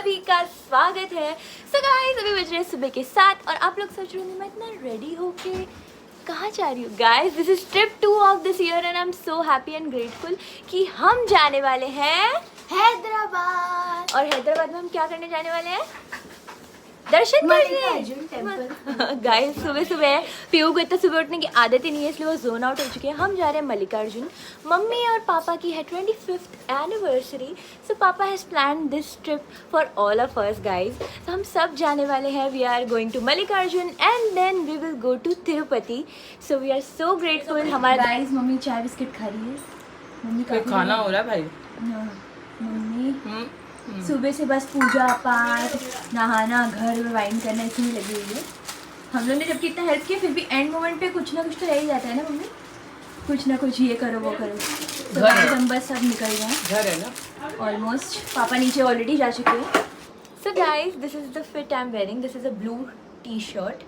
सभी का स्वागत है। सो गाइस, अभी बज रहे हैं सुबह के 7 और आप लोग सोच रहे होंगे मैं इतना रेडी होके कहाँ जा रही हूँ। Guys, this is trip 2 of this year and I am so happy and grateful कि हम जाने वाले हैं हैदराबाद। और हैदराबाद में हम क्या करने जाने वाले हैं? दर्शन करने। गाइस, सुबह सुबह पीयू को इतना सुबह उठने की आदत ही नहीं है, इसलिए वो जोन आउट हो चुके हैं। हम जा रहे हैं मल्लिकार्जुन। मम्मी और पापा की है 25th एनिवर्सरी, सो पापा has plan this trip for all of us guys. तो हम सब जाने वाले हैं। We are going to Mallikarjun and then we will go to Tirupati. So we are so grateful. हमारा गाइस, मम्मी चाय बिस्किट खा रही है। मम्मी का खाना हो रहा है भाई। मम्मी सुबह से बस पूजा पाठ, नहाना, घर वाइन करना इसी में लगी हुई है। हम लोग ने जबकि इतना हेल्प किया फिर भी एंड मोमेंट पे कुछ ना कुछ तो रह ही जाता है ना मम्मी, कुछ ना कुछ ये करो वो करो। तो हम बस सब निकल गए घर है ना ऑलमोस्ट। पापा नीचे ऑलरेडी जा चुके हैं। So guys, this is the fit I am wearing. This is a blue T shirt,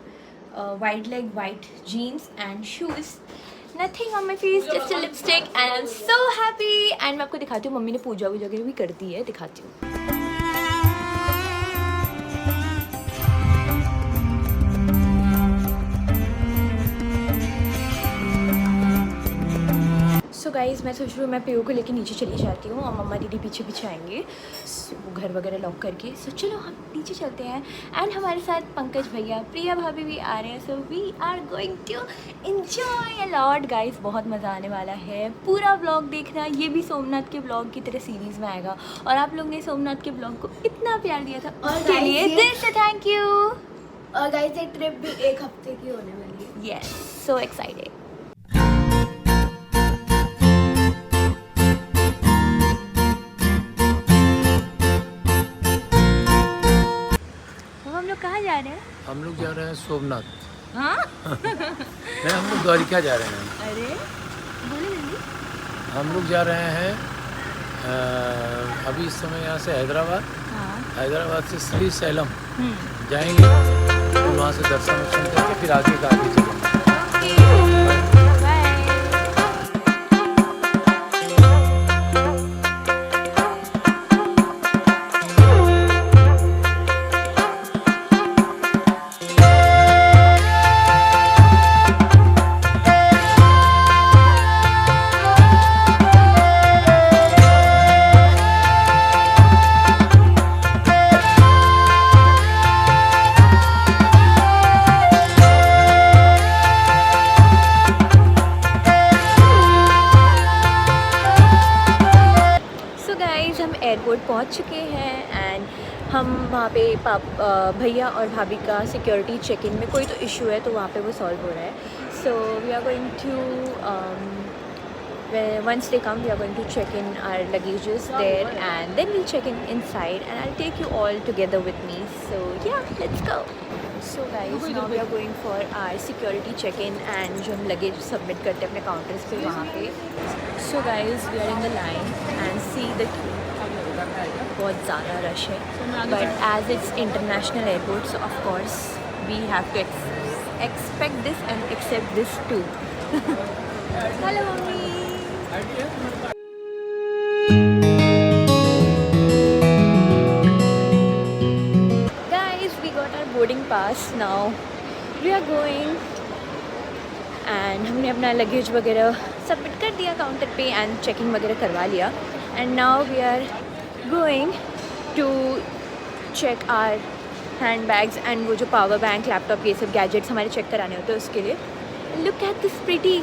white leg, white jeans and shoes. Nothing on my face, just a lipstick and I'm so happy। and मैं आपको दिखाती हूँ, mummy ने पूजा वूजा भी कर दी है, दिखाती हूँ। सो गाइज़, मैं सोच रही हूँ मैं पीयू को लेके नीचे चली जाती हूँ और मम्मा दीदी पीछे पीछे आएंगे वो घर वगैरह लॉक करके। सो चलो हम नीचे चलते हैं। एंड हमारे साथ पंकज भैया, प्रिया भाभी भी आ रहे हैं। So we are going to enjoy a lot guys. बहुत मज़ा आने वाला है। पूरा व्लॉग देखना, ये भी सोमनाथ के व्लॉग की तरह सीरीज़ में आएगा। और आप लोग ने सोमनाथ के व्लॉग को इतना प्यार दिया था उसके लिए दिल से थैंक यू। और गाइस, ये ट्रिप भी 1 हफ्ते की होने वाली है। Yes, so excited. कहाँ जा रहे हैं? हम लोग जा रहे हैं सोमनाथ। हाँ? नहीं, हम लोग द्वारिका जा रहे हैं। अरे बोले जल्दी। हम लोग जा रहे हैं अभी इस समय यहाँ से हैदराबाद। हाँ। हैदराबाद से श्री सैलम जाएंगे, फिर वहाँ से दर्शन करके फिर आगे का आगे चलेंगे। एयरपोर्ट पहुंच चुके हैं एंड हम वहाँ पे भैया और भाभी का सिक्योरिटी चेक इन में कोई तो इशू है तो वहाँ पे वो सॉल्व हो रहा है। So we are going to once they come, we are going to check in our luggages there and then we'll check in inside and I'll take you all together with me. So yeah, let's go. So guys, now we are going for our security check-in and जो हम luggage submit करते हैं अपने counters पे वहाँ पे। So guys, we are in the line and see the queue. बहुत ज़्यादा रश है, but as it's international airport, so of course we have to expect this and accept this too. Hello mommy. Guys, we got our boarding pass. Now we are going and हमने अपना luggage वगैरह submit कर दिया counter पे and checking वगैरह करवा लिया and now we are going to check our hand bags and वो जो पावर बैंक, लैपटॉप, ये सब गैजेट्स हमारे चेक कराने होते हैं उसके लिए। लुक एट दिस प्रिटी,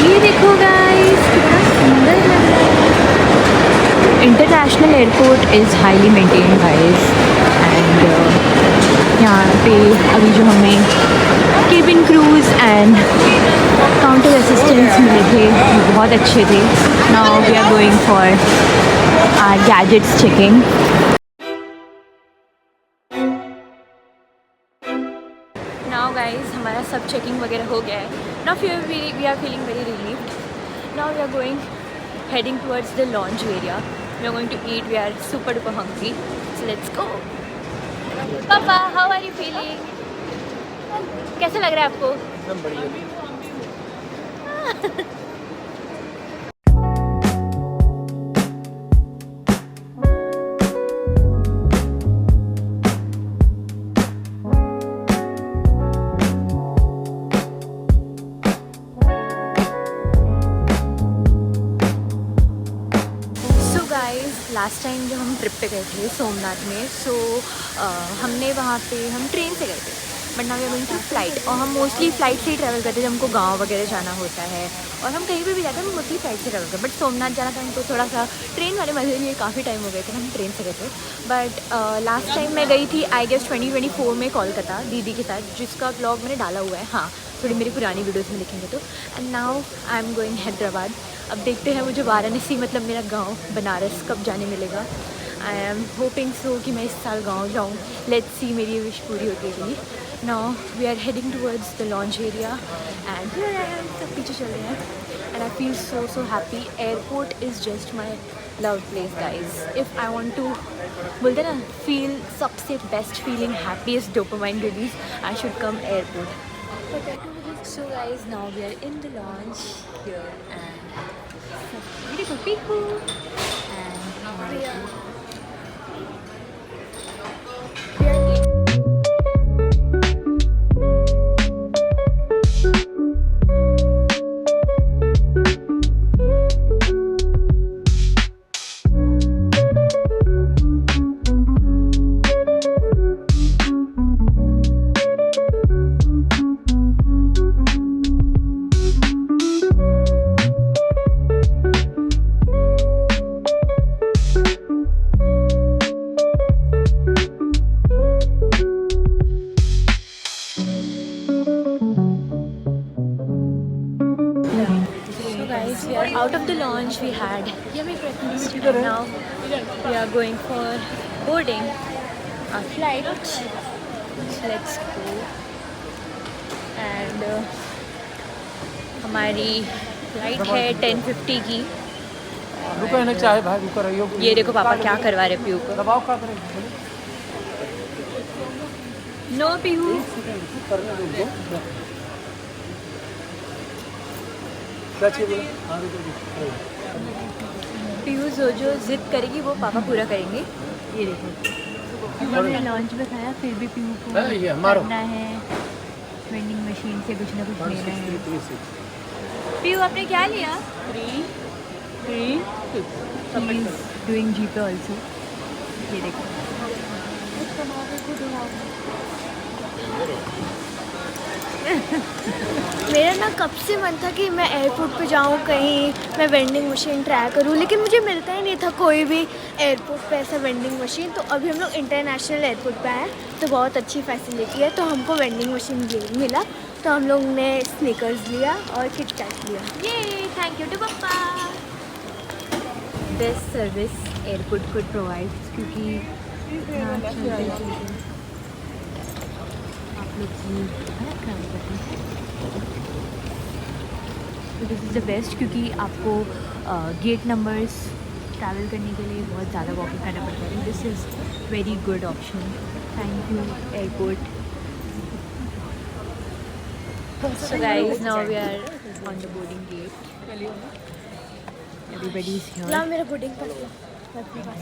ये देखो गाइस कितना सुंदर लग रहा है। International airport is highly maintain guys and यहाँ पे अभी जो हमें cabin crews and counter assistants मिले थे वो बहुत अच्छे थे। Now we are going for our gadgets checking. Now guys, हमारा सब चेकिंग वगैरह हो गया है। Now we are feeling very relieved. Now we are going heading towards the lounge area. We are going to eat. We are super duper hungry, so let's गो। पापा, how are you feeling? कैसा लग रहा है आपको? एकदम बढ़िया। Time जब हम ट्रिप पे गए थे सोमनाथ में, सो हमने वहाँ पे हम ट्रेन से गए थे, but now we are going to flight. और हम मोस्टली फ़्लाइट से ही ट्रैवल करते हैं जब हमको गांव वगैरह जाना होता है, और हम कहीं पे भी जाते हैं हम मोस्टली फ़्लाइट से ट्रैवल करते हैं। बट सोमनाथ जाना था हमको थोड़ा सा ट्रेन वाले मज़े लिए, काफ़ी टाइम हो गए थे, हम ट्रेन से गए थे। बट लास्ट टाइम मैं गई थी आई गेस 2024 में कोलकाता दीदी के साथ, जिसका ब्लॉग मैंने डाला हुआ है, हाँ थोड़ी मेरी पुरानी वीडियोज़ में देखेंगे तो। And now I am going Hyderabad. अब देखते हैं मुझे वाराणसी मतलब मेरा गाँव बनारस कब जाने मिलेगा। आई एम होपिंग सो कि मैं इस साल गाँव जाऊँ। लेट्स सी मेरी ये विश पूरी होती है कि नहीं। Now we are heading towards the lounge area and here I am, सब पीछे चल रहे हैं and I feel so happy. Airport is just my love place guys. If I want to बोलते ना फील सबसे best feeling, happiest dopamine release, I should come airport. So guys, now we are in the launch here and beautiful people and we are out of the launch. We had yummy breakfast and now we are going for boarding our flight. So let's go. And हमारी flight है 10:50 की। रुको ना चाहे भाई, रुको रहियो। ये देखो पापा क्या करवा रहे पीहू को। दबाव का करें नो पीहू, क्या चाहिए? हाँ पीहू जो जिद करेगी वो पापा पूरा करेंगे। ये देखो हमने लॉन्च में खाया, फिर भी पीहू को करना है वेंडिंग मशीन से कुछ ना कुछ लेना है। पीहू आपने क्या लिया? डूइंग जी पे ऑल्सो। ये देखो मेरा ना कब से मन था कि मैं एयरपोर्ट पे जाऊँ, कहीं मैं वेंडिंग मशीन ट्राई करूँ, लेकिन मुझे मिलता ही नहीं था कोई भी एयरपोर्ट पे ऐसा वेंडिंग मशीन। तो अभी हम लोग इंटरनेशनल एयरपोर्ट पे आए तो बहुत अच्छी फैसिलिटी है, तो हमको वेंडिंग मशीन मिला, तो हम लोग ने स्निकर्स लिया और किट कैट लिया। ये थैंक यू टू पापा। बेस्ट सर्विस एयरपोर्ट को प्रोवाइड, क्योंकि आप लोग दिस इज़ द बेस्ट, क्योंकि आपको गेट नंबर्स ट्रैवल करने के लिए बहुत ज़्यादा वॉकिंग करना पड़ता है। This is very good option. Thank you airport. So guys, now we are on the boarding gate. Everybody is here. ला मेरा बोर्डिंग पास ला।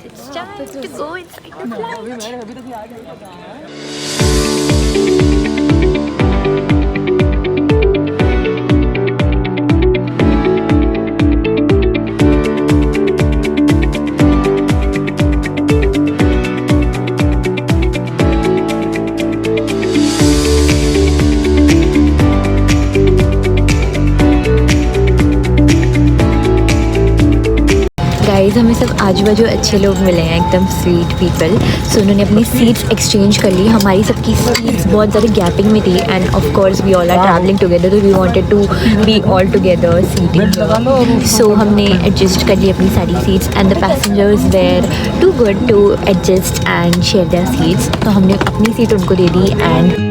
It's time to go inside the flight. Guys हमें सब आजू बाजू अच्छे लोग मिले हैं, एकदम स्वीट पीपल। सो उन्होंने अपनी सीट्स एक्सचेंज कर ली। हमारी सबकी सीट्स बहुत ज़्यादा गैपिंग में थी and of course we all are travelling together, तो we wanted to be all together seating. So हमने एडजस्ट कर ली अपनी सारी seats and the passengers were too good to adjust and share their seats, तो हमने अपनी सीट उनको दे दी। And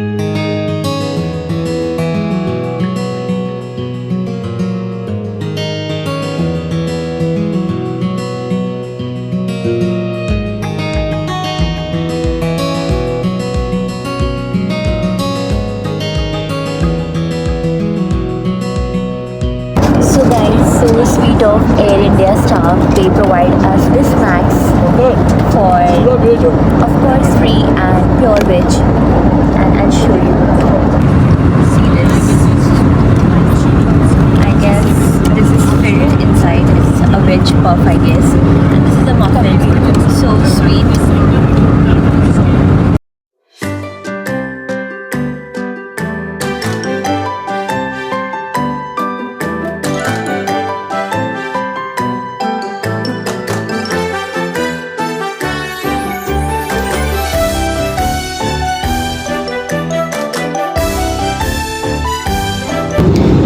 so sweet of Air India staff. They provide us with snacks for, of course, free and pure veg. And I'll show you. See this. I guess this is filled inside. It's a veg puff, I guess. And this is a muffin. so sweet.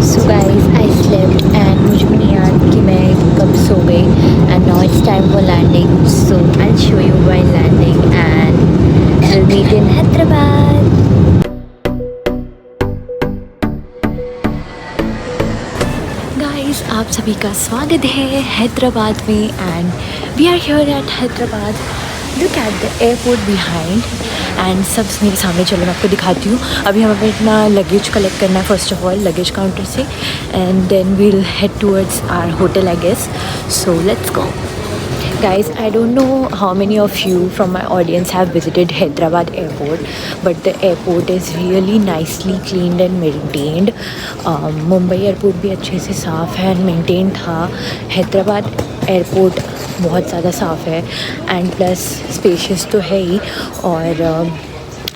So guys, I slept and मुझे भी नहीं याद कि मैं कब सो गई. And now it's time for landing. So I'll show you while landing and we'll meet in Hyderabad. Guys, आप सभी का स्वागत है हैदराबाद में and we are here at Hyderabad. Look at the airport behind. And सब मेरे सामने. चलो मैं आपको दिखाती हूँ. अभी हमें अपना लगेज कलेक्ट करना है first of all luggage counter से and then we'll head towards our hotel I guess. So let's go. Guys, I don't know how many of you from my audience have visited Hyderabad airport, but the airport is really nicely cleaned and maintained. Mumbai airport भी अच्छे से साफ़ है and maintain था. Hyderabad airport बहुत ज़्यादा साफ़ है एंड प्लस स्पेशियस तो है ही. और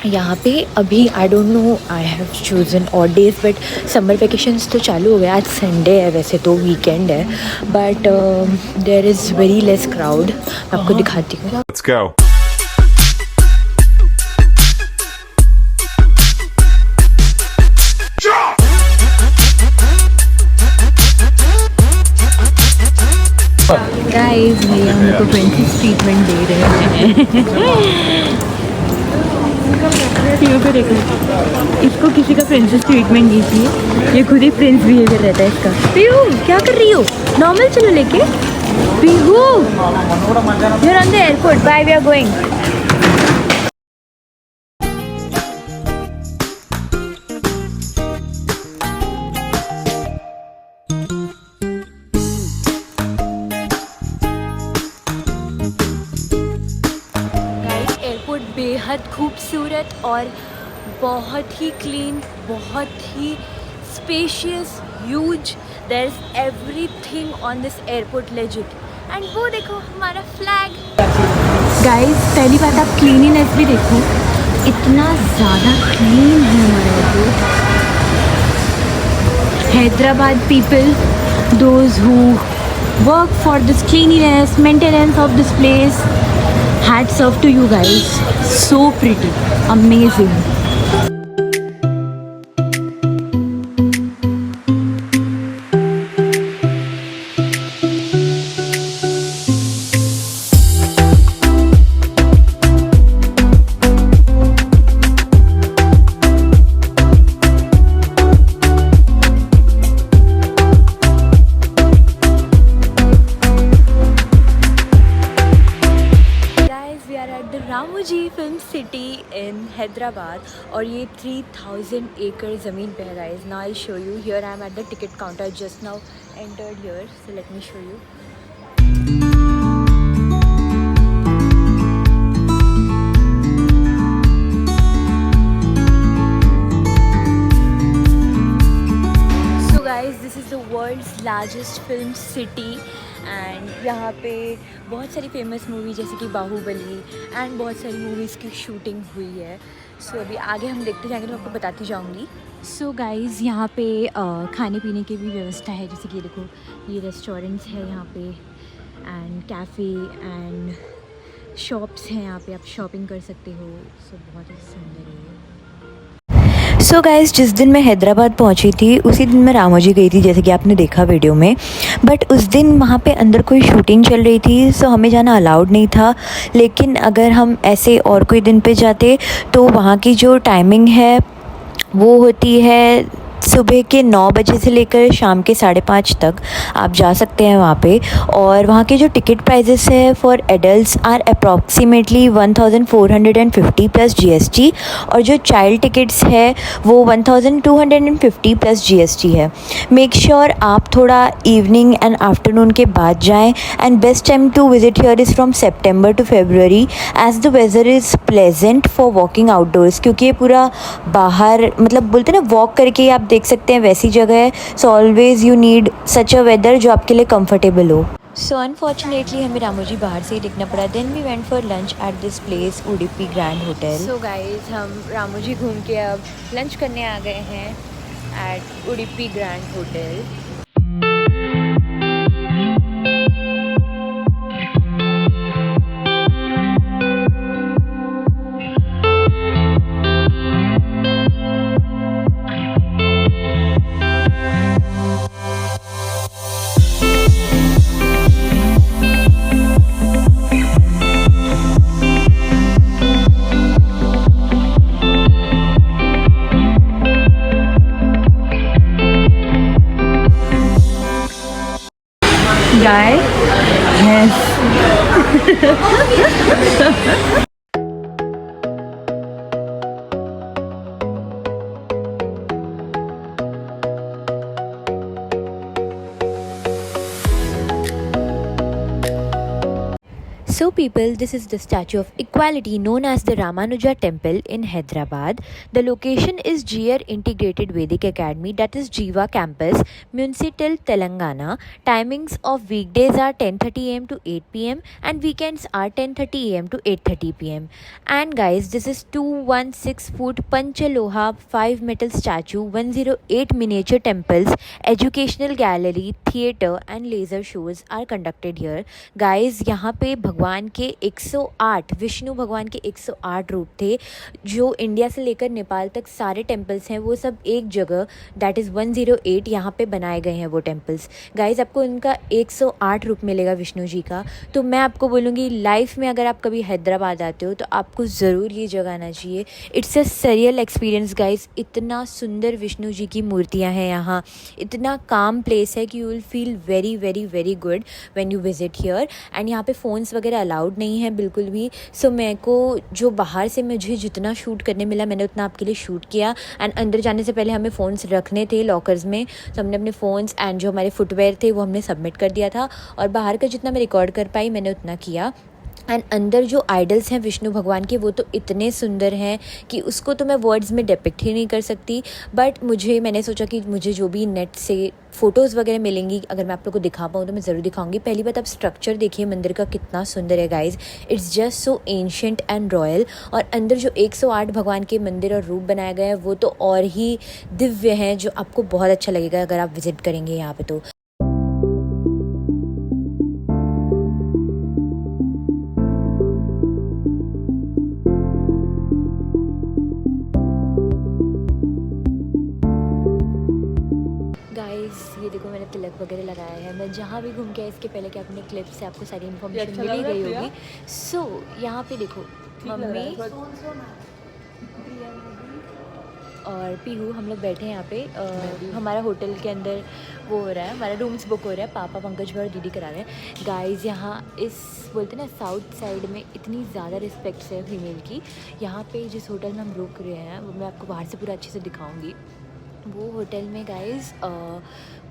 यहाँ पे अभी I don't know I have chosen और डेज बट समर वेकेशंस तो चालू हो गया. आज संडे है वैसे तो वीकेंड है but there is very less crowd. मैं आपको दिखाती हूँ. Let's go. गाइस भैया हम लोग को प्रिंसेस ट्रीटमेंट दे रहे हैं. देखो इसको किसी का प्रिंसेस ट्रीटमेंट दीजिए. ये खुद ही प्रिंस बिहेवियर रहता है इसका. पीहू क्या कर रही हो? नॉर्मल चलो लेके. Pihu you are on the airport. Bye we are going. Airport बेहद खूबसूरत और बहुत ही क्लीन, बहुत ही spacious, huge. There is everything on this airport legit. And वो देखो हमारा फ्लैग. गाइस पहली बात आप क्लीनिनेस भी देखो. इतना ज़्यादा क्लीन है हमारा airport. Hyderabad people, those who work for this cleanliness, maintenance of this place, hats off to you guys. So pretty, amazing. Ramoji film city in Hyderabad और ये 3000 एकड़ ज़मीन पे है guys. Now I show you. Here I am at the ticket counter. Just now entered here. So let me show you. So guys this is the world's largest film city and यहाँ पे बहुत सारी famous movie जैसे कि Baahubali and बहुत सारी movies की shooting हुई है. सो अभी आगे हम देखते जाएंगे तो आपको बताती जाऊँगी. सो गाइज़ यहाँ पे खाने पीने की भी व्यवस्था है. जैसे कि देखो ये रेस्टोरेंट्स है यहाँ पे एंड कैफ़े एंड शॉप्स हैं. यहाँ पे आप शॉपिंग कर सकते हो. सो बहुत ही सुंदर है. सो गाइज़ जिस दिन मैं हैदराबाद पहुंची थी उसी दिन मैं रामोजी गई थी जैसे कि आपने देखा वीडियो में. बट उस दिन वहाँ पे अंदर कोई शूटिंग चल रही थी सो हमें जाना अलाउड नहीं था. लेकिन अगर हम ऐसे और कोई दिन पे जाते तो वहाँ की जो टाइमिंग है वो होती है सुबह के 9 बजे से लेकर शाम के 5:30 तक आप जा सकते हैं वहाँ पे. और वहाँ के जो टिकट प्राइजेस है for adults are approximately 1450 plus GST और जो चाइल्ड टिकट्स है वो 1250 प्लस GST है. मेक श्योर आप थोड़ा इवनिंग एंड आफ्टरनून के बाद जाएं and best time to visit here is from September to February as the weather is pleasant for walking outdoors. क्योंकि ये पूरा बाहर मतलब बोलते हैं ना वॉक करके आप देख सकते हैं वैसी जगह है. So always you need such a weather जो आपके लिए कंफर्टेबल हो. सो अनफॉर्चुनेटली हमें रामोजी बाहर से ही देखना पड़ा. Then we went for lunch at this place Udupi grand hotel. So guys हम रामोजी घूम के अब लंच करने आ गए हैं at Udupi grand hotel. Guy? Yes. So people, this is the Statue of Equality known as the Ramanuja Temple in Hyderabad. The location is GR Integrated Vedic Academy, that is Jiva Campus, Municipal, Telangana. Timings of weekdays are 10:30 am to 8 pm and weekends are 10:30 am to 8:30 pm. And guys, this is 216 foot Panchaloha 5 metal statue, 108 miniature temples, educational gallery, theatre and laser shows are conducted here. Guys, यहाँ पे भगवान के 108 विष्णु भगवान के 108 रूप थे. जो India से लेकर नेपाल तक सारे टेम्पल्स हैं वो सब एक जगह, दैट इज़ 108, यहाँ पे बनाए गए हैं वो टेम्पल्स. गाइज आपको उनका 108 रूप मिलेगा विष्णु जी का. तो मैं आपको बोलूँगी लाइफ में अगर आप कभी हैदराबाद आते हो तो आपको ज़रूर ये जगह आना चाहिए. It's a surreal experience guys. इतना सुंदर विष्णु जी की मूर्तियाँ हैं यहाँ. इतना काम प्लेस है कि you will feel very very very good when you visit here. And यहाँ पे फ़ोन्स वगैरह अलाउड नहीं है बिल्कुल भी. सो मेरे को जो बाहर से मुझे जितना शूट करने मिला मैंने उतना आपके लिए शूट किया. एंड अंदर जाने से पहले हमें फ़ोन्स रखने थे लॉकर्स में, तो हमने अपने फ़ोन्स एंड जो हमारे फुटवेयर थे वो हमने सबमिट कर दिया था. और बाहर का जितना मैं रिकॉर्ड कर पाई मैंने उतना किया. एंड अंदर जो आइडल्स हैं विष्णु भगवान के वो तो इतने सुंदर हैं कि उसको तो मैं वर्ड्स में डिपिक्ट ही नहीं कर सकती. बट मैंने सोचा कि मुझे जो भी नेट से फ़ोटोज़ वगैरह मिलेंगी अगर मैं आप लोग को दिखा पाऊँ तो मैं ज़रूर दिखाऊंगी. पहली बात आप स्ट्रक्चर देखिए मंदिर का कितना सुंदर है guys. It's just so ancient and royal. और अंदर जो 108 भगवान के मंदिर और रूप बनाया गया है वो तो और ही दिव्य हैं, जो आपको बहुत अच्छा लगेगा अगर आप विज़िट करेंगे यहाँ पे. तो ये देखो मैंने तिलक वगैरह लगाया है. मैं जहाँ भी घूम के आया इसके पहले कि अपने क्लिप से आपको सारी इन्फॉर्मेशन मिल ही गई होगी. सो यहाँ पे देखो मम्मी और पीहू हम लोग बैठे हैं यहाँ पे. हमारा होटल के अंदर वो हो रहा है, हमारा रूम्स बुक हो रहा है. पापा पंकज भाई और दीदी करा रहे हैं. गाइस यहाँ इस बोलते हैं ना साउथ साइड में इतनी ज़्यादा रिस्पेक्ट है फीमेल की. यहाँ पे जिस होटल में हम रुक रहे हैं वो मैं आपको बाहर से पूरा अच्छे से दिखाऊँगी. वो होटल में गाइज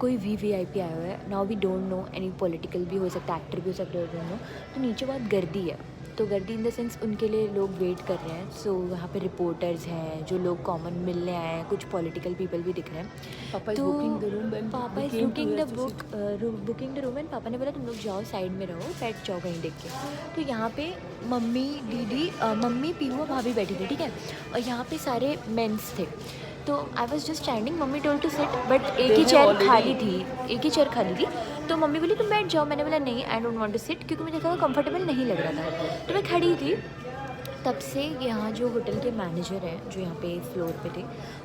कोई VIP आया हुआ है. Now we don't know any political भी हो सकता है, एक्टर भी हो सकता है, डोंट नो. तो नीचे बहुत गर्दी है. तो गर्दी इन द सेंस उनके लिए लोग वेट कर रहे हैं. सो यहाँ पे रिपोर्टर्स हैं जो लोग कॉमन मिलने आए हैं. कुछ पॉलिटिकल पीपल भी दिख रहे हैं. तो पापा is booking the room and पापा ने बोला तुम लोग जाओ साइड में रहो, बैठ जाओ कहीं देख के. तो यहाँ पे मम्मी पीहू भाभी बैठी थी, ठीक है. और यहाँ पे सारे मेंस थे. तो I was just standing. Mummy told to sit but एक ही चेयर खाली थी. तो मम्मी बोली तुम बैठ जाओ. मैंने बोला नहीं, I don't want to sit, क्योंकि मुझे थोड़ा कंफर्टेबल नहीं लग रहा था. तो मैं खड़ी थी. तब से यहाँ जो होटल के मैनेजर हैं जो यहाँ पे फ्लोर पे थे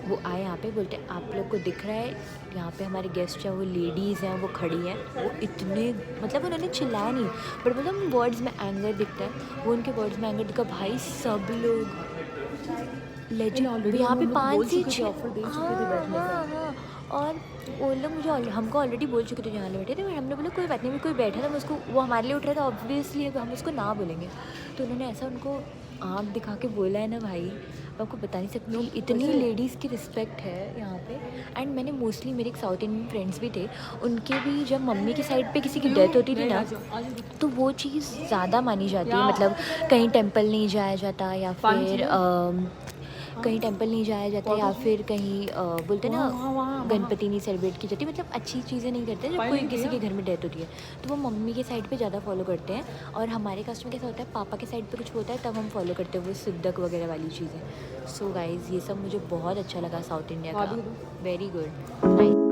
वो आए यहाँ पे. बोलते आप लोग को दिख रहा है यहाँ पे हमारे गेस्ट हैं वो लेडीज़ हैं वो खड़ी हैं. वो इतने मतलब उन्होंने चिल्लाया नहीं बट मतलब वर्ड्स में एंगर दिखता है. वो उनके वर्ड्स में एंगर दिखा. भाई सब लोग लेजेंड यहाँ पे 5 से 6 हाँ. और वो लोग हमको ऑलरेडी बोल चुके थे जहाँ बैठे थे. हमने बोला कोई बात नहीं, कोई बैठा था मैं उसको वो हमारे लिए उठ रहा था ऑब्वियसली हम उसको ना बोलेंगे. तो उन्होंने ऐसा उनको आँख दिखा के बोला है ना भाई, आपको बता नहीं सकती. इतनी लेडीज़ की रिस्पेक्ट है यहाँ पे. एंड मैंने मोस्टली मेरे एक साउथ इंडियन फ्रेंड्स भी थे, उनके भी जब मम्मी की साइड पे किसी की डेथ होती थी ना तो वो चीज़ ज़्यादा मानी जाती है. मतलब कहीं टेंपल नहीं जाया जाता या फिर कहीं टेंपल नहीं जाया जाता या फिर कहीं बोलते ना गणपति नहीं सेलिब्रेट की जाती, मतलब अच्छी चीज़ें नहीं करते जब कोई किसी के घर में डेथ होती है, तो वो मम्मी के साइड पे ज़्यादा फॉलो करते हैं। और हमारे कास्ट में कैसा होता है, पापा के साइड पे कुछ होता है तब हम फॉलो करते हैं वो सिद्दक वगैरह वाली चीज़ें। सो गाइज़ ये सब मुझे बहुत अच्छा लगा साउथ इंडिया का, very good, nice.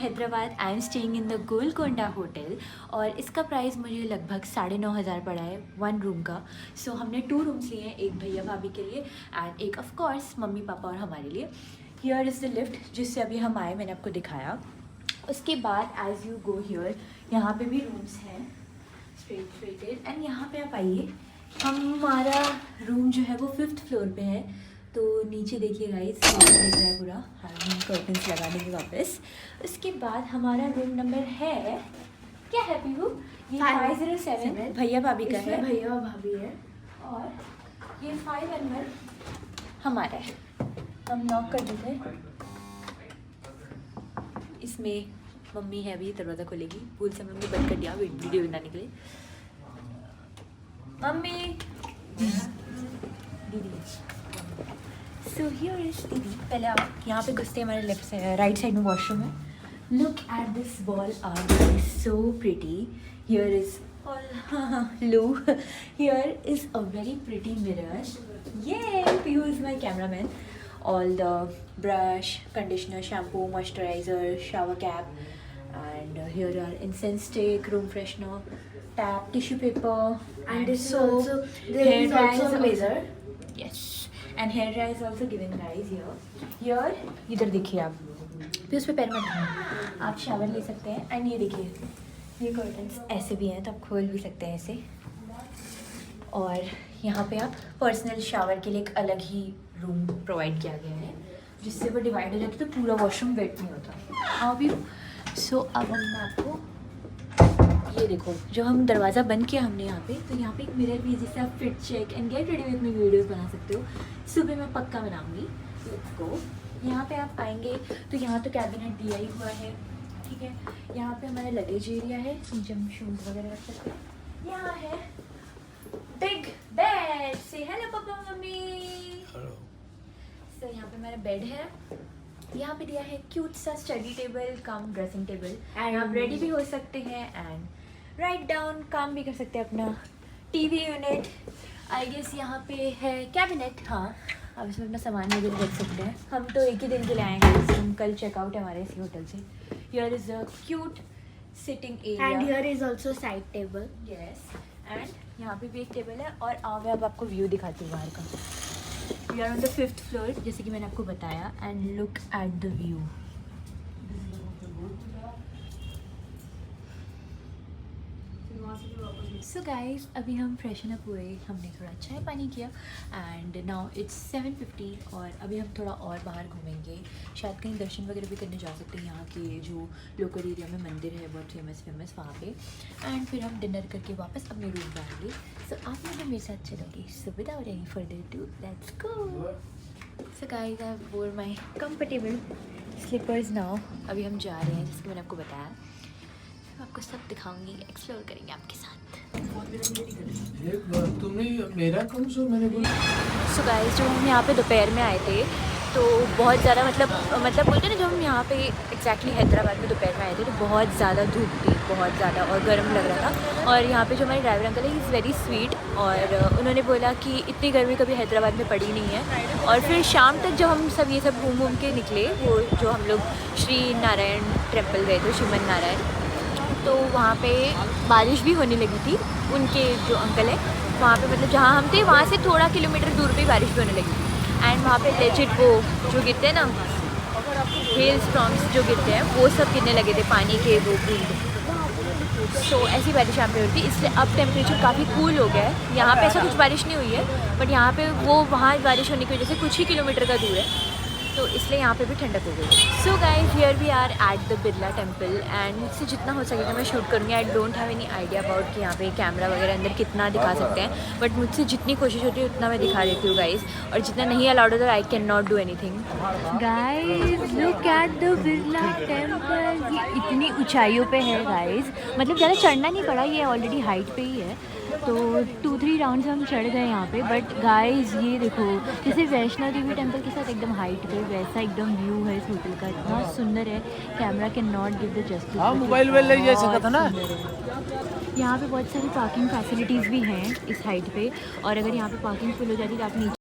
Hyderabad I am staying in the Golconda hotel और इसका प्राइस मुझे लगभग 9,500 पड़ा है 1 रूम का। सो हमने 2 रूम्स लिए हैं, एक भैया भाभी के लिए एंड एक ऑफ कोर्स मम्मी पापा और हमारे लिए। हियर इज़ द लिफ्ट जिससे अभी हम आए, मैंने आपको दिखाया। उसके बाद एज यू गो हियर यहाँ पे भी रूम्स हैं स्ट्रेटेड एंड यहाँ पे आप आइए, हमारा रूम जो है वो 5th फ्लोर पे है। तो नीचे देखिए गाइस, दिख रहा है पूरा, हम कर्टन्स लगा देंगे वापस। उसके बाद हमारा रूम नंबर है, क्या है पीहू, ये 507 भैया भाभी का है, भैया भाभी है, और ये 5 नंबर हमारा है। हम नॉक कर देते हैं, इसमें मम्मी है, अभी दरवाज़ा खोलेगी, भूल से मम्मी बंद कर दिया वीडियो बनाने के लिए। मम्मी दीदी, सो हियर इज दीदी। पहले आप यहाँ पे घुसते हैं, हमारे लेफ्ट साइड राइट साइड में वॉशरूम है। Look at this wall art, so pretty. Here is लो, here is a very pretty mirror. ये Piu is my cameraman. All the brush, conditioner, shampoo, moisturiser, shower cap, and here are incense stick, room freshener, tap, tissue paper, and soap. There is also a mirror. Yes, and hair dryer is also given guys here. Here इधर देखिए आप, फिर उस पर पैर मत रखना, आप शावर ले सकते हैं। एंड ये देखिए, ये कर्टन्स ऐसे भी हैं तो आप खोल भी सकते हैं ऐसे। और यहाँ पे आप पर्सनल शावर के लिए एक अलग ही रूम प्रोवाइड किया गया है जिससे वो डिवाइड हो जाती है, तो पूरा वॉशरूम वेट नहीं होता। हाँ भी। सो अब हम आपको ये देखो, जो हम दरवाज़ा बंद किया हमने यहाँ पे, तो यहाँ पे एक मिरर भी है जिससे आप fit check and get ready with me videos बना सकते हो। सुबह मैं पक्का बनाऊंगी। Let's go. यहाँ पे आप आएंगे तो यहाँ तो कैबिनेट दिया ही हुआ है, ठीक है। यहाँ पे हमारा लगेज एरिया है, नीचे हम शूज वगैरह रख सकते हैं। यहाँ है बिग बेड, से हेलो पापा मम्मी। सो यहाँ पे हमारा बेड है, यहाँ पे दिया है क्यूट सा study table come dressing table, and आप रेडी भी हो सकते हैं एंड राइट डाउन काम भी कर सकते हैं अपना। टीवी यूनिट, आई गेस यहाँ पे है कैबिनेट, हाँ आप इसमें अपना सामान वगैरह रख सकते हैं। हम तो एक ही दिन के लिए आएंगे, हम कल चेकआउट है हमारे इसी होटल से। Here is a cute sitting area And here is also side table. Yes, and यहाँ पे भी एक टेबल है। और मैं अब आपको व्यू दिखाती हूँ बाहर का। We are on the 5th floor जैसे कि मैंने आपको बताया, and look at the view. So guys अभी हम फ्रेशन अप हुए, हमने थोड़ा चाय पानी किया एंड नाउ इट्स 7:50 और अभी हम थोड़ा और बाहर घूमेंगे, शायद कहीं दर्शन वगैरह भी करने जा सकते हैं। यहाँ के जो लोकल एरिया में मंदिर है बहुत फेमस वहाँ पे, एंड फिर हम डिनर करके वापस अपने रूम में आएंगे। सो आप लोग मेरे साथ चलोगे। So without any further do let's go. So guys I वोर माई कंफर्टेबल स्लीपर्स नाउ। अभी हम जा रहे हैं जिसके मैंने आपको बताया, आपको सब दिखाऊंगी, एक्सप्लोर करेंगे आपके साथ। तुमने मेरा कौन सा मैंने बोला। सो गाइस जब हम यहाँ पे दोपहर में आए थे तो बहुत ज़्यादा मतलब बोलते हैं ना, जब हम यहाँ पे एग्जैक्टली हैदराबाद में दोपहर में आए थे तो बहुत ज़्यादा धूप थी, बहुत ज़्यादा, और गर्म लग रहा था। और यहाँ पे जो हमारे ड्राइवर अंकल है, ही इज़ वेरी स्वीट, और उन्होंने बोला कि इतनी गर्मी कभी हैदराबाद में पड़ी नहीं है। और फिर शाम तक जब हम सब ये सब घूम के निकले, वो जो हम लोग श्री नारायण टेम्पल गए थे, श्रीमन नारायण, तो वहाँ पे बारिश भी होने लगी थी। उनके जो अंकल है वहाँ पे, मतलब जहाँ हम थे वहाँ से थोड़ा किलोमीटर दूर पे बारिश भी होने लगी थी। एंड वहाँ पे लेजिट वो जो गिरते हैं ना, हेल स्टॉर्म्स जो गिरते हैं, वो सब गिरने लगे थे, पानी के वो बूंद। सो ऐसी बारिश यहाँ पे होती है, इसलिए अब टेम्परेचर काफ़ी कूल हो गया है। यहाँ पे ऐसा कुछ बारिश नहीं हुई है, बट यहाँ पे वो वहाँ बारिश होने की वजह से कुछ ही किलोमीटर का दूर है, तो इसलिए यहाँ पे भी ठंडक हो गई। So guys here we are at the Birla temple and मुझसे जितना हो सकेगा मैं शूट करूँगी। I don't have any idea about कि यहाँ पे कैमरा वगैरह अंदर कितना दिखा सकते हैं, बट मुझसे जितनी कोशिश होती है उतना मैं दिखा देती हूँ गाइज, और जितना नहीं अलाउड होता I can not do anything. Guys look at the Birla temple, ये इतनी ऊंचाइयों पे है गाइज, मतलब ज़्यादा चढ़ना नहीं पड़ा, ये ऑलरेडी हाइट पे ही है। तो 2-3 राउंड्स हम चढ़ गए यहाँ पे, बट गाइस ये देखो जैसे वैष्णो देवी टेम्पल के साथ एकदम हाइट पे वैसा एकदम व्यू है इस होटल का, इतना सुंदर है, camera can not give the justice. हाँ मोबाइल ले जा सकता था ना। यहाँ पे बहुत सारी पार्किंग फैसिलिटीज़ भी हैं इस हाइट पे, और अगर यहाँ पे पार्किंग फुल हो जाती तो आप नीचे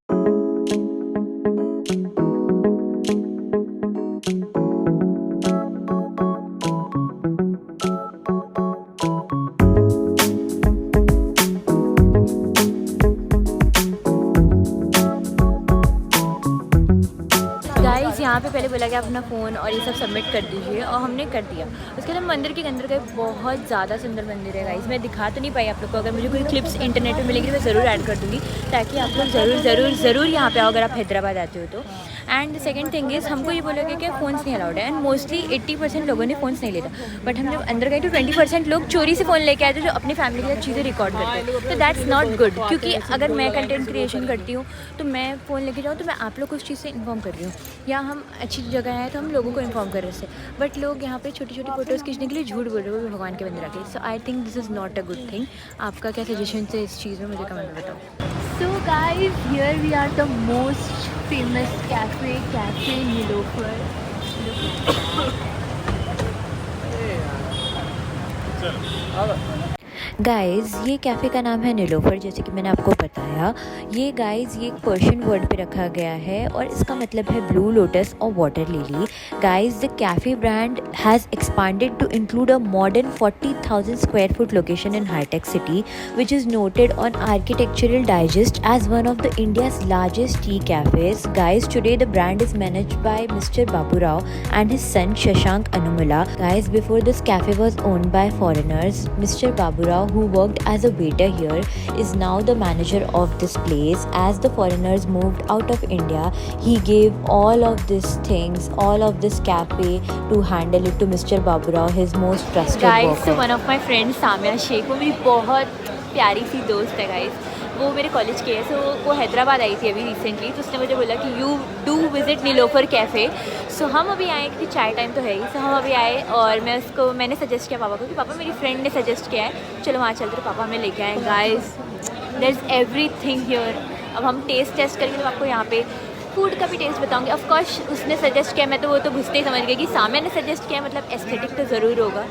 यहाँ पे पहले बोला कि आप अपना फ़ोन और ये सब सबमिट कर दीजिए, और हमने कर दिया। उसके बाद मंदिर के अंदर गए, बहुत ज़्यादा सुंदर मंदिर है गाइस, मैं दिखा तो नहीं पाई आप लोग को, अगर मुझे कोई क्लिप्स इंटरनेट पे मिलेंगी तो मैं ज़रूर ऐड कर दूँगी, ताकि आप लोग ज़रूर यहाँ पे आओ अगर आप हैदराबाद आते हो तो। एंड सेकंड थिंग इज़ हमको ये बोला गया कि फ़ोन्स नहीं अलाउड है, एंड मोस्टली 80% लोगों ने फ़ोन्स नहीं लेता, बट हम जब अंदर गए तो 20% लोग चोरी से फ़ोन लेके आए थे जो अपनी फैमिली के साथ चीज़ें रिकॉर्ड करते हैं। तो दैट्स नॉट गुड, क्योंकि अगर मैं कंटेंट क्रिएशन करती हूँ तो मैं फ़ोन लेके जाऊँ तो मैं आप लोग को उस चीज़ से इन्फॉर्म कर रही हूँ, या हम अच्छी जगह आए तो हम लोगों को इन्फॉर्म कर रहे हैं, बट लोग यहाँ पे छोटी छोटी फोटोज़ खींचने के लिए झूठ बोल रहे हो भगवान के मंदिर आके। So I think this is not a good thing. आपका क्या सजेशन है इस चीज़ में, मुझे कमेंट में बताओ। So guys here we are the most famous cafe Niloufer. Guys ये कैफ़े का नाम है नीलोफर, जैसे कि मैंने आपको बताया। ये गाइज़ ये एक पर्शियन वर्ड पे रखा गया है और इसका मतलब है ब्लू लोटस और water lily. Guys the cafe brand has expanded to include a modern 40,000 square foot location in हाईटेक City, which is noted on Architectural Digest as one of the India's largest tea cafes. Guys, today the brand is managed by Mr. Babu Rao and his son Shashank Anumala. Guys, before this cafe was owned by foreigners. Mr. Babu Rao, who worked as a waiter here, is now the manager of this place. As the foreigners moved out of India, he gave all of these things, all of this cafe to handle it to Mr. Babu Rao, his most trusted worker. Guys, so one of my friends, Samya Sheikh, वो मेरी बहुत प्यारी सी दोस्त है guys, वो मेरे college की है। सो वो हैदराबाद आई थी अभी रिसेंटली, तो उसने मुझे बोला कि you do visit Nilofer cafe. So हम अभी आए क्योंकि चाय टाइम तो है ही, सो हम अभी आए और मैंने सजेस्ट किया पापा को कि पापा मेरी फ्रेंड ने सजेस्ट किया है चलो वहाँ चलते, तो पापा हमें लेके आए। Guys there is everything here. अब हम टेस्ट करेंगे तो आपको यहाँ पे फूड का भी टेस्ट बताऊँगी। ऑफकोर्स उसने सजेस्ट किया, मैं तो वो तो घुसते ही समझ गई कि सामने ने सजेस्ट किया, मतलब एस्थेटिक तो ज़रूर होगा।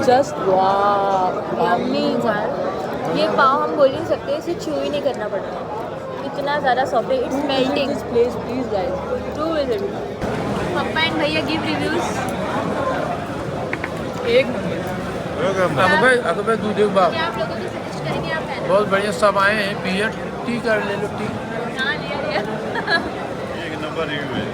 जस्ट यम्मी यार, ये पाव हम बोल नहीं सकते, इसे चू ही नहीं करना पड़ रहा, इतना ज़्यादा सॉफ्ट है, it's melting. Please guys do visit. Papa and भैया गिव रिव्यूज। एक अगर दूध एक बार आप लोगों को सजेस्ट करेंगे, आप बहुत बढ़िया, सब आए हैं, पियर टी कर ले लो, टी लिया एक नंबर रिव्यू है।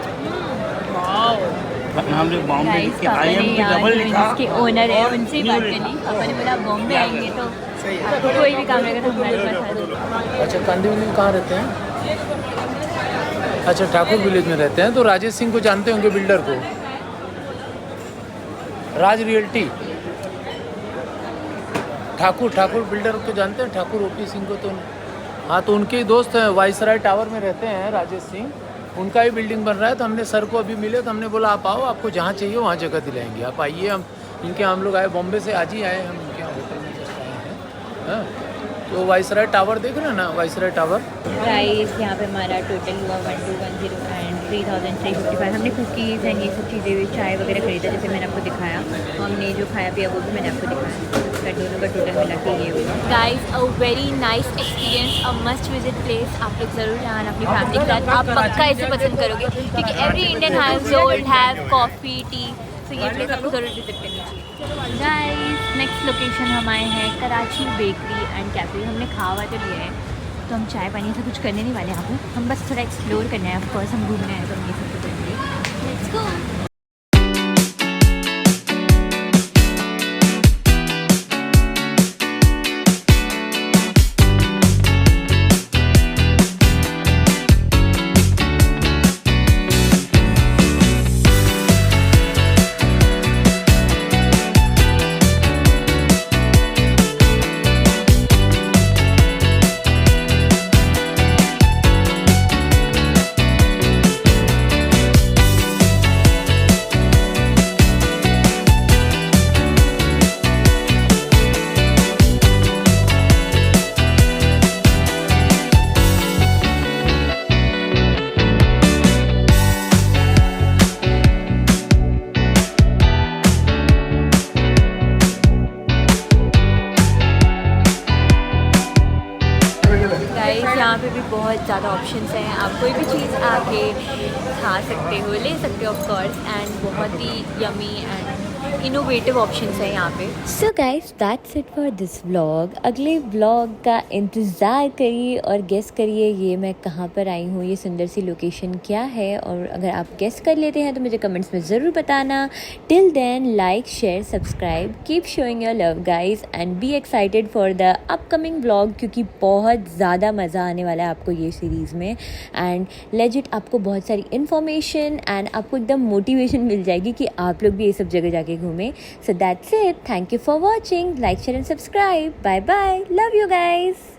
हम लोग बॉम्बे के आईएम पे डबल लिखा, इसके ओनर है, उनसे ही बात करी। पापा ने बोला बॉम्बे आएंगे तो कोई भी काम रहेगा तो हमारे पास। अच्छा कांदिवली में कहाँ रहते हैं? अच्छा ठाकुर विलेज में रहते हैं। तो राजेश सिंह को जानते होंगे, बिल्डर को, राज रियल्टी, ठाकुर बिल्डर को जानते हैं, ठाकुर ओपी सिंह को। तो हाँ, तो उनके ही दोस्त हैं, वाइसराय टावर में रहते हैं राजेश सिंह, उनका ही बिल्डिंग बन रहा है। तो हमने सर को अभी मिले तो हमने बोला आप आओ, आपको जहाँ चाहिए वहाँ जगह दिलाएंगे, आप आइए। हम लोग आए बॉम्बे से, आज ही आए हम, इनके यहाँ होटल में जस्ट आए हैं। हाँ, तो वाइसराय टावर देख रहे हैं ना, वाइसराय टावर। प्राइस यहाँ पे हमारा टोटल हुआ 1210 एंड 3355। हमने कुकीज़ एंड ये सब चीज़ें, चाय वगैरह खरीदा, जैसे मैंने आपको दिखाया। हमने जो खाया पिया वो भी मैंने आपको दिखाया, दोनों का टोटल मिला के ये हुआ। Guys a very nice experience, a must visit place. आप लोग ज़रूर जाना अपनी फैमिली के साथ, आप पक्का इसे पसंद करोगे, क्योंकि every Indian house hold have coffee tea तो ये प्लेस आपको ज़रूर विजिट करनी चाहिए। गाइस नेक्स्ट लोकेशन हम आए हैं कराची बेकरी एंड कैफ़े। हमने खावा तो लिया है, तो हम चाय पानी से कुछ करने नहीं वाले यहाँ पे, हम बस थोड़ा एक्सप्लोर करना है। ऑफकोर्स हम घूमने आए तो हम ये सब तो करेंगे। Let's go. यहाँ पे भी बहुत ज़्यादा ऑप्शंस हैं, आप कोई भी चीज़ आके खा सकते हो, ले सकते हो ऑफ कोर्स, एंड बहुत ही यमी एंड इनोवेटिव ऑप्शंस हैं यहाँ पे। So guys that's it for this vlog. अगले व्लॉग का इंतज़ार करिए और गेस करिए ये मैं कहाँ पर आई हूँ, ये सुंदर सी लोकेशन क्या है, और अगर आप गेस कर लेते हैं तो मुझे कमेंट्स में ज़रूर बताना। Till then like share subscribe, keep showing your love guys and be excited for the upcoming vlog, क्योंकि बहुत ज़्यादा मज़ा आने वाला है आपको ये सीरीज़ में। एंड लेजिट आपको बहुत सारी इन्फॉर्मेशन एंड आपको एकदम मोटिवेशन मिल जाएगी कि आप लोग भी ये सब जगह जाके घूमें। So that's it. Thank you for watching. Like, share and subscribe. Bye bye. Love you guys.